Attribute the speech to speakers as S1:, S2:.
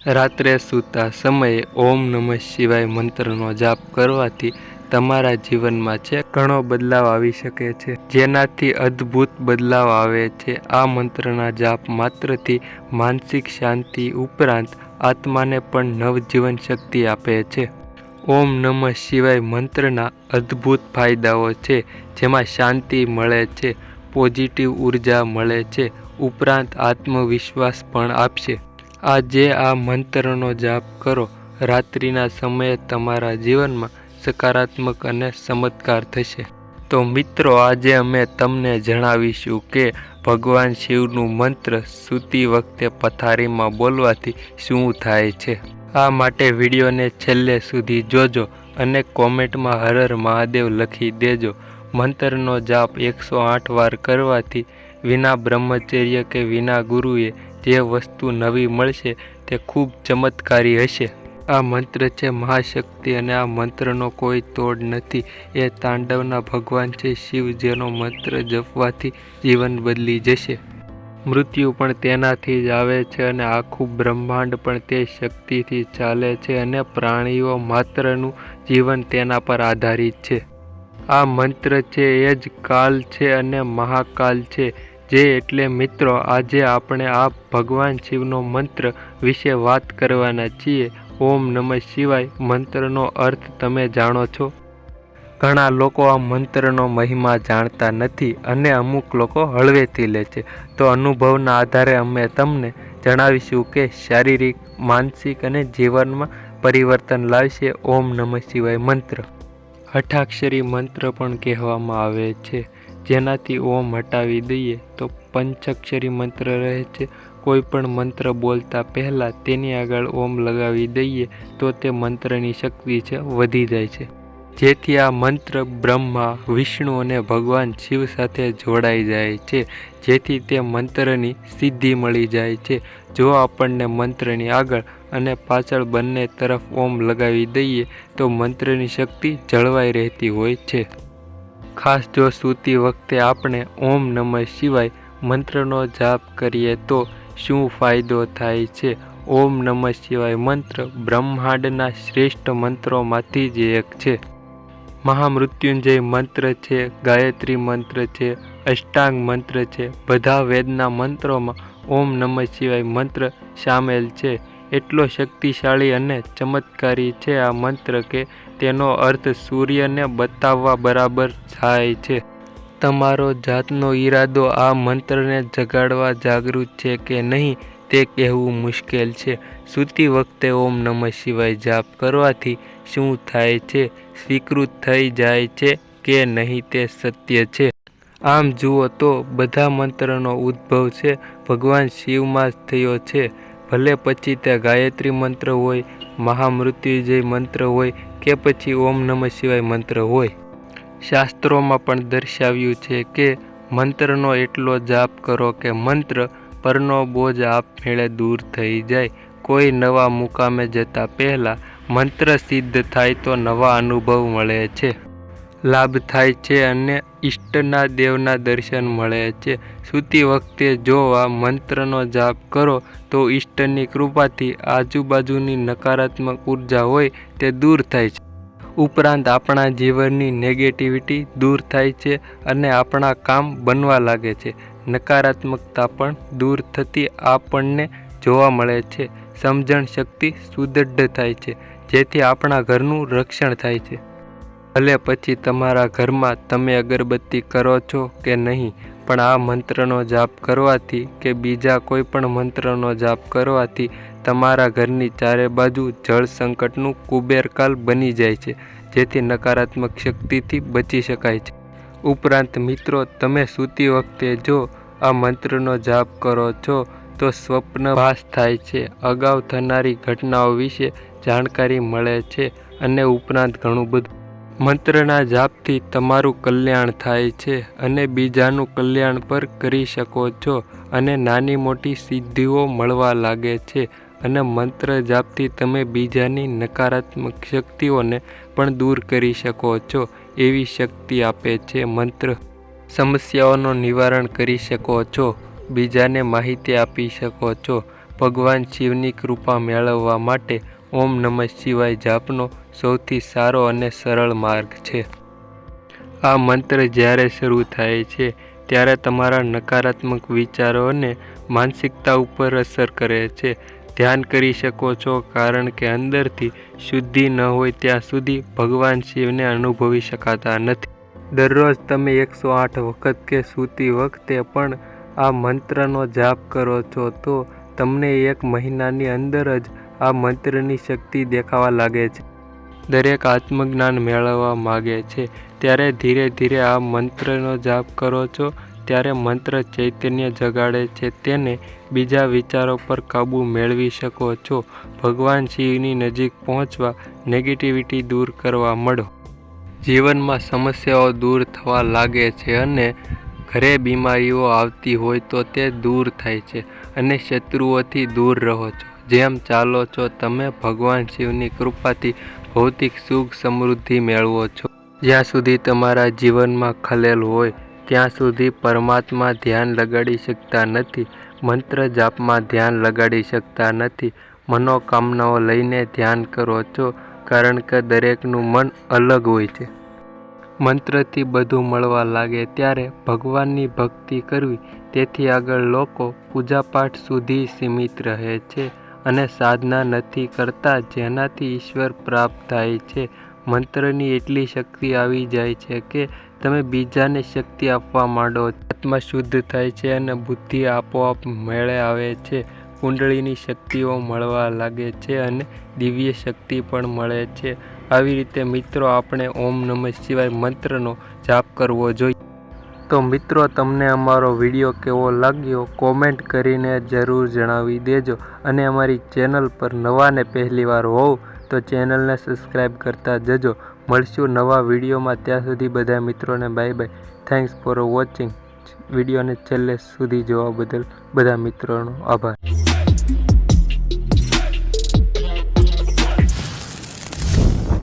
S1: રાત્રે સૂતા સમયે ઓમ નમઃ શિવાય મંત્રનો જાપ કરવાથી તમારા જીવનમાં ઘણો બદલાવ આવી શકે છે, જેનાથી અદ્ભુત બદલાવ આવે છે। આ મંત્રના જાપ માત્રથી માનસિક શાંતિ ઉપરાંત આત્માને પણ નવજીવન શક્તિ આપે છે। ઓમ નમઃ શિવાય મંત્રના અદ્ભુત ફાયદાઓ છે, જેમાં શાંતિ મળે છે, પોઝિટિવ ઉર્જા મળે છે, ઉપરાંત આત્મવિશ્વાસ પણ આપશે। આજે આ મંત્રનો જાપ કરો। રાત્રિના સમયે તમારા જીવનમાં સકારાત્મક અને ચમત્કાર થશે। તો મિત્રો, આજે અમે તમને જણાવીશું કે ભગવાન શિવનું મંત્ર સૂતી વખતે પથારીમાં બોલવાથી શું થાય છે। આ માટે વિડીયોને છેલ્લે સુધી જોજો અને કોમેન્ટમાં હર હર મહાદેવ લખી દેજો। મંત્રનો જાપ 108 વાર કરવાથી વિના બ્રહ્મચર્ય કે વિના ગુરુએ જે વસ્તુ નવી મળશે તે ખૂબ ચમત્કારી હશે। આ મંત્ર છે મહાશક્તિ અને આ મંત્રનો કોઈ તોડ નથી। એ તાંડવના ભગવાન છે શિવ, જેનો મંત્ર જપવાથી જીવન બદલી જશે। મૃત્યુ પણ તેનાથી જ આવે છે અને આખું બ્રહ્માંડ પણ તે શક્તિથી ચાલે છે અને પ્રાણીઓ માત્રનું જીવન તેના પર આધારિત છે। આ મંત્ર છે એ જ કાલ છે અને મહાકાલ છે। એટલે મિત્રો, આજે આપણે આ ભગવાન શિવનો મંત્ર વિશે વાત કરવાના છીએ। ઓમ નમઃ શિવાય મંત્રનો અર્થ તમે જાણો છો? ઘણા લોકો આ મંત્રનો મહિમા જાણતા નથી અને અમુક લોકો હળવેથી લે છે। તો અનુભવના આધારે અમે તમને જણાવીશું કે શારીરિક, માનસિક અને જીવનમાં પરિવર્તન લાવશે ઓમ નમઃ શિવાય મંત્ર। અઠાક્ષરી મંત્ર પણ કહેવામાં આવે છે, જેનાથી ઓમ હટાવી દઈએ તો પંચાક્ષરી મંત્ર રહે છે। કોઈ પણ મંત્ર બોલતા પહેલા તેની આગળ ઓમ લગાવી દઈએ તો તે મંત્રની શક્તિ વધી જાય છે, જેથી આ મંત્ર બ્રહ્મા, વિષ્ણુ અને ભગવાન શિવ સાથે જોડાઈ જાય છે, જેથી તે મંત્રની સિદ્ધિ મળી જાય છે। જો આપણને મંત્રની આગળ અને પાછળ બંને તરફ ઓમ લગાવી દઈએ તો મંત્રની શક્તિ જળવાઈ રહેતી હોય છે। ખાસ જો સૂતી વખતે આપણે ઓમ નમઃ શિવાય મંત્રનો જાપ કરીએ તો શું ફાયદો થાય છે? ઓમ નમઃ શિવાય મંત્ર બ્રહ્માંડના શ્રેષ્ઠ મંત્રોમાંથી જ એક છે। મહામૃત્યુંજય મંત્ર છે, ગાયત્રી મંત્ર છે, અષ્ટાંગ મંત્ર છે, બધા વેદના મંત્રોમાં ઓમ નમઃ શિવાય મંત્ર સામેલ છે। એટલો શક્તિશાળી અને ચમત્કારી છે આ મંત્ર કે તેનો અર્થ સૂર્યને બતાવવા બરાબર થાય છે। તમારો જાતનો ઈરાદો આ મંત્રને જગાડવા જાગૃત છે કે નહીં તે કહેવું મુશ્કેલ છે। સૂતી વખતે ઓમ નમઃ શિવાય જાપ કરવાથી શું થાય છે, સ્વીકૃત થઈ જાય છે કે નહીં તે સત્ય છે। આમ જુઓ તો બધા મંત્રનો ઉદ્ભવ છે ભગવાન શિવમાં જ થયો છે, ભલે પછી તે ગાયત્રી મંત્ર હોય, મહામૃત્યુંજય મંત્ર હોય કે પછી ઓમ નમઃ શિવાય મંત્ર હોય। શાસ્ત્રોમાં પણ દર્શાવ્યું છે કે મંત્રનો એટલો જાપ કરો કે મંત્ર પરનો બોજ આપમેળે દૂર થઈ જાય। કોઈ નવા મુકામે જતા પહેલા મંત્ર સિદ્ધ થાય તો નવા અનુભવ મળે છે, લાભ થાય છે અને ઈષ્ટના દેવના દર્શન મળે છે। સૂતી વખતે જો આ મંત્રનો જાપ કરો તો ઈષ્ટની કૃપાથી આજુબાજુની નકારાત્મક ઉર્જા હોય તે દૂર થાય છે, ઉપરાંત આપણા જીવનની નેગેટિવિટી દૂર થાય છે અને આપણા કામ બનવા લાગે છે। નકારાત્મકતા પણ દૂર થતી આપણને જોવા મળે છે। સમજણ શક્તિ સુદૃઢ થાય છે, જેથી આપણા ઘરનું રક્ષણ થાય છે। ભલે પછી તમારા ઘરમાં તમે અગરબત્તી કરો છો કે નહીં, પણ આ મંત્રનો જાપ કરવાથી કે બીજા કોઈ પણ મંત્રનો જાપ કરવાથી તમારા ઘરની ચારે બાજુ જળ સંકટનું કુબેરકાલ બની જાય છે, જેથી નકારાત્મક શક્તિથી બચી શકાય છે। ઉપરાંત મિત્રો, તમે સૂતી વખતે જો આ મંત્રનો જાપ કરો છો તો સ્વપ્નવાસ થાય છે, અગાઉ થનારી ઘટનાઓ વિશે જાણકારી મળે છે અને ઉપરાંત ઘણું બધું। મંત્રના જાપથી તમારું કલ્યાણ થાય છે અને બીજાનું કલ્યાણ પર કરી શકો છો અને નાની મોટી સિદ્ધિઓ મળવા લાગે છે અને મંત્ર જાપથી તમે બીજાની નકારાત્મક શક્તિઓને પણ દૂર કરી શકો છો એવી શક્તિ આપે છે મંત્ર। સમસ્યાઓનું નિવારણ કરી શકો છો, બીજાને માહિતી આપી શકો છો, ભગવાન શિવની કૃપા મેળવવા માટે ઓમ નમઃ શિવાય જાપનો સૌથી સારો અને સરળ માર્ગ છે. આ મંત્ર જ્યારે શરૂ થાય છે ત્યારે તમારા નકારાત્મક વિચારો અને માનસિકતા ઉપર અસર કરે છે. ધ્યાન કરી શકો છો, કારણ કે અંદરથી શુદ્ધિ ન હોય ત્યાં સુધી ભગવાન શિવને અનુભવી શકાતા નથી. દરરોજ તમે 108 વખત કે સૂતી વખતે પણ આ મંત્રનો જાપ કરો છો તો તમને 1 મહિનાની અંદર જ આ મંત્રની શક્તિ દેખાવા લાગે છે. દરેક આત્મજ્ઞાન મેળવવા માગે છે ત્યારે ધીરે ધીરે આ મંત્રનો જાપ કરો છો ત્યારે મંત્ર ચૈતન્ય જગાડે છે. તેને બીજા વિચારો પર કાબૂ મેળવી શકો છો. ભગવાન શિવની નજીક પહોંચવા, નેગેટિવિટી દૂર કરવા મળો. જીવનમાં સમસ્યાઓ દૂર થવા લાગે છે અને ઘરે બીમારીઓ આવતી હોય તો તે દૂર થાય છે અને શત્રુઓથી દૂર રહો છો. જેમ ચાલો છો તમે ભગવાન શિવની કૃપાથી ભૌતિક સુખ સમૃદ્ધિ મેળવો છો. જ્યાં સુધી તમારા જીવનમાં ખલેલ હોય ત્યાં સુધી પરમાત્મા ધ્યાન લગાડી શકતા નથી. મંત્ર જાપમાં ધ્યાન લગાડી શકતા નથી. મનોકામનાઓ લઈને ધ્યાન કરો છો, કારણ કે દરેકનું મન અલગ હોય છે. મંત્રથી બધું મળવા લાગે ત્યારે ભગવાનની ભક્તિ કરવી. તેથી આગળ લોકો પૂજાપાઠ સુધી સીમિત રહે છે અને સાધના નથી કરતા જેનાથી ઈશ્વર પ્રાપ્ત થાય છે. મંત્રની એટલી શક્તિ આવી જાય છે કે તમે બીજાને શક્તિ આપવા માંડો. આત્મા શુદ્ધ થાય છે અને બુદ્ધિ આપોઆપ મેળે આવે છે. કુંડળીની શક્તિઓ મળવા લાગે છે અને દિવ્ય શક્તિ પણ મળે છે. આવી રીતે મિત્રો આપણે ઓમ નમઃ શિવાય મંત્રનો જાપ કરવો જોઈએ. તો મિત્રો તમને અમારો વિડીયો કેવો લાગ્યો કોમેન્ટ કરીને જરૂર જણાવી દેજો અને અમારી ચેનલ પર નવા ને પહેલી વાર હોવ તો ચેનલને સબસ્ક્રાઈબ કરતા જજો. મળશું નવા વિડીયોમાં. ત્યાં સુધી બધા મિત્રોને bye bye. Thanks for watching. વિડીયોને છેલ્લે સુધી જોવા બદલ બધા મિત્રોનો આભાર.